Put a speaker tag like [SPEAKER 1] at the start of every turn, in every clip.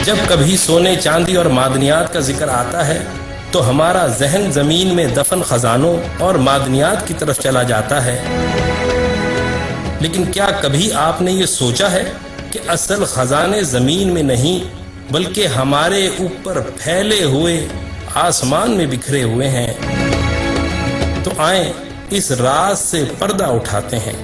[SPEAKER 1] جب کبھی سونے چاندی اور معدنیات کا ذکر آتا ہے تو ہمارا ذہن زمین میں دفن خزانوں اور معدنیات کی طرف چلا جاتا ہے، لیکن کیا کبھی آپ نے یہ سوچا ہے کہ اصل خزانے زمین میں نہیں بلکہ ہمارے اوپر پھیلے ہوئے آسمان میں بکھرے ہوئے ہیں؟ تو آئیں اس راز سے پردہ اٹھاتے ہیں۔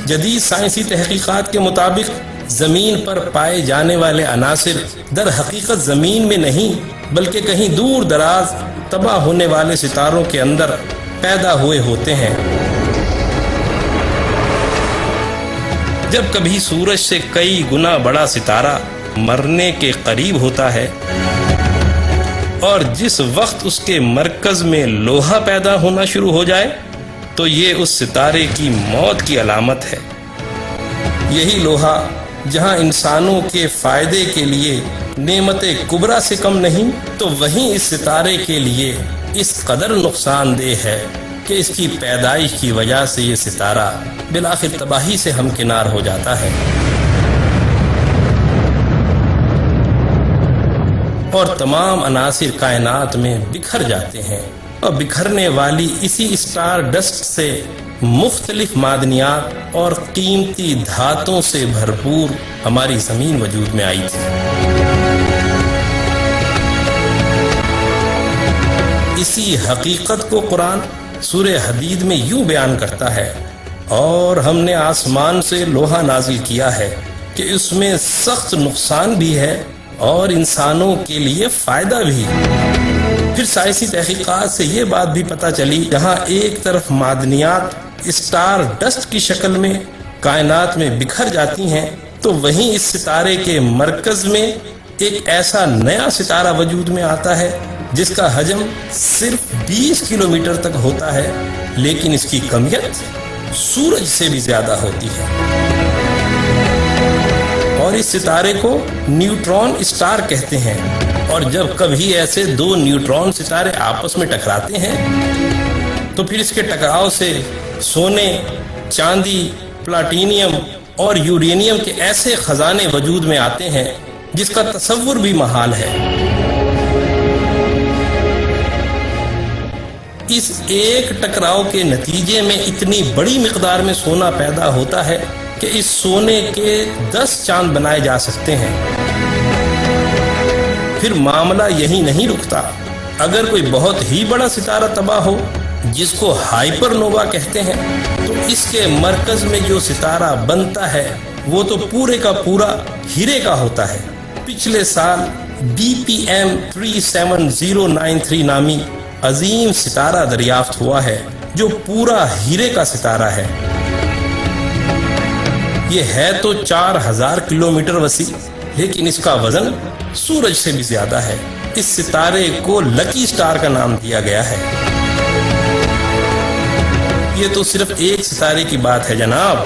[SPEAKER 1] جدید سائنسی تحقیقات کے مطابق زمین پر پائے جانے والے عناصر در حقیقت زمین میں نہیں بلکہ کہیں دور دراز تباہ ہونے والے ستاروں کے اندر پیدا ہوئے ہوتے ہیں۔ جب کبھی سورج سے کئی گنا بڑا ستارہ مرنے کے قریب ہوتا ہے اور جس وقت اس کے مرکز میں لوہا پیدا ہونا شروع ہو جائے تو یہ اس ستارے کی موت کی علامت ہے۔ یہی لوہا جہاں انسانوں کے فائدے کے لیے نعمت کبریٰ سے کم نہیں، تو وہیں اس ستارے کے لیے اس قدر نقصان دہ ہے کہ اس کی پیدائش کی وجہ سے یہ ستارہ بالآخر تباہی سے ہمکنار ہو جاتا ہے، اور تمام عناصر کائنات میں بکھر جاتے ہیں، اور بکھرنے والی اسی اسٹار ڈسٹ سے مختلف معدنیات اور قیمتی دھاتوں سے بھرپور ہماری زمین وجود میں آئی تھی۔ اسی حقیقت کو قرآن سورہ حدید میں یوں بیان کرتا ہے، اور ہم نے آسمان سے لوہا نازل کیا ہے کہ اس میں سخت نقصان بھی ہے اور انسانوں کے لیے فائدہ بھی۔ پھر سائنسی تحقیقات سے یہ بات بھی پتہ چلی، جہاں ایک طرف معدنیات اسٹار ڈسٹ کی شکل میں کائنات میں بکھر جاتی ہیں، تو وہیں اس ستارے کے مرکز میں ایک ایسا نیا ستارہ وجود میں آتا ہے جس کا حجم صرف 20 کلومیٹر تک ہوتا ہے، لیکن اس کی کمیت سورج سے بھی زیادہ ہوتی ہے، اور اس ستارے کو نیوٹرون اسٹار کہتے ہیں۔ اور جب کبھی ایسے دو نیوٹرون ستارے آپس میں ٹکراتے ہیں تو پھر اس کے ٹکراؤ سے سونے، چاندی، پلاٹینیم اور یورینیم کے ایسے خزانے وجود میں آتے ہیں جس کا تصور بھی محال ہے۔ اس ایک ٹکراؤ کے نتیجے میں اتنی بڑی مقدار میں سونا پیدا ہوتا ہے کہ اس سونے کے 10 چاند بنائے جا سکتے ہیں۔ پھر معاملہ یہی نہیں رکتا، اگر کوئی بہت ہی بڑا ستارہ تباہ ہو جس کو ہائپر نووا کہتے ہیں، تو اس کے مرکز میں جو ستارہ بنتا ہے وہ تو پورے کا پورا ہیرے کا ہوتا ہے۔ پچھلے سال BPM 37093 نامی عظیم ستارہ دریافت ہوا ہے جو پورا ہیرے کا ستارہ ہے۔ یہ ہے تو 4000 کلومیٹر وسیع، لیکن اس کا وزن سورج سے بھی زیادہ ہے۔ اس ستارے کو لکی سٹار کا نام دیا گیا ہے۔ یہ تو صرف ایک ستارے کی بات ہے جناب،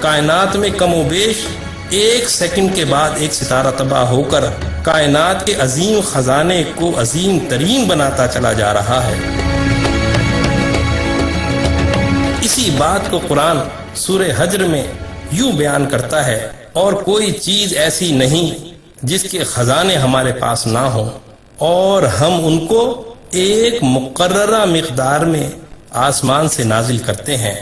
[SPEAKER 1] کائنات میں کم و بیش 1 سیکنڈ کے بعد ایک ستارہ تباہ ہو کر کائنات کے عظیم خزانے کو عظیم ترین بناتا چلا جا رہا ہے۔ اسی بات کو قرآن سورہ حجر میں یوں بیان کرتا ہے، اور کوئی چیز ایسی نہیں جس کے خزانے ہمارے پاس نہ ہوں، اور ہم ان کو ایک مقررہ مقدار میں آسمان سے نازل کرتے ہیں۔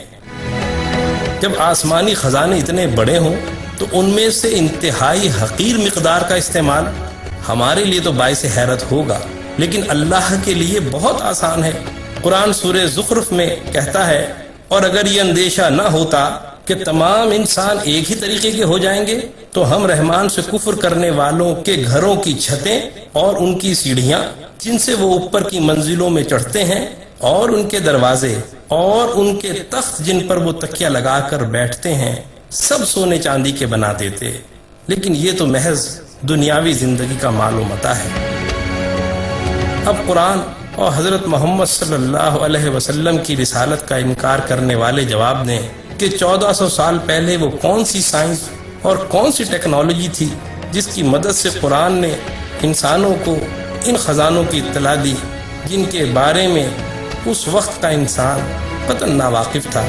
[SPEAKER 1] جب آسمانی خزانے اتنے بڑے ہوں تو ان میں سے انتہائی حقیر مقدار کا استعمال ہمارے لیے تو باعث حیرت ہوگا، لیکن اللہ کے لیے بہت آسان ہے۔ قرآن سورہ زخرف میں کہتا ہے، اور اگر یہ اندیشہ نہ ہوتا کہ تمام انسان ایک ہی طریقے کے ہو جائیں گے تو ہم رحمان سے کفر کرنے والوں کے گھروں کی چھتیں اور ان کی سیڑھیاں جن سے وہ اوپر کی منزلوں میں چڑھتے ہیں، اور ان کے دروازے اور ان کے تخت جن پر وہ تکیہ لگا کر بیٹھتے ہیں، سب سونے چاندی کے بنا دیتے، لیکن یہ تو محض دنیاوی زندگی کا مال و متاع ہے۔ اب قرآن اور حضرت محمد صلی اللہ علیہ وسلم کی رسالت کا انکار کرنے والے جواب دیں کہ 1400 سال پہلے وہ کون سی سائنس اور کون سی ٹیکنالوجی تھی جس کی مدد سے قرآن نے انسانوں کو ان خزانوں کی اطلاع دی جن کے بارے میں اس وقت کا انسان قطعاً ناواقف تھا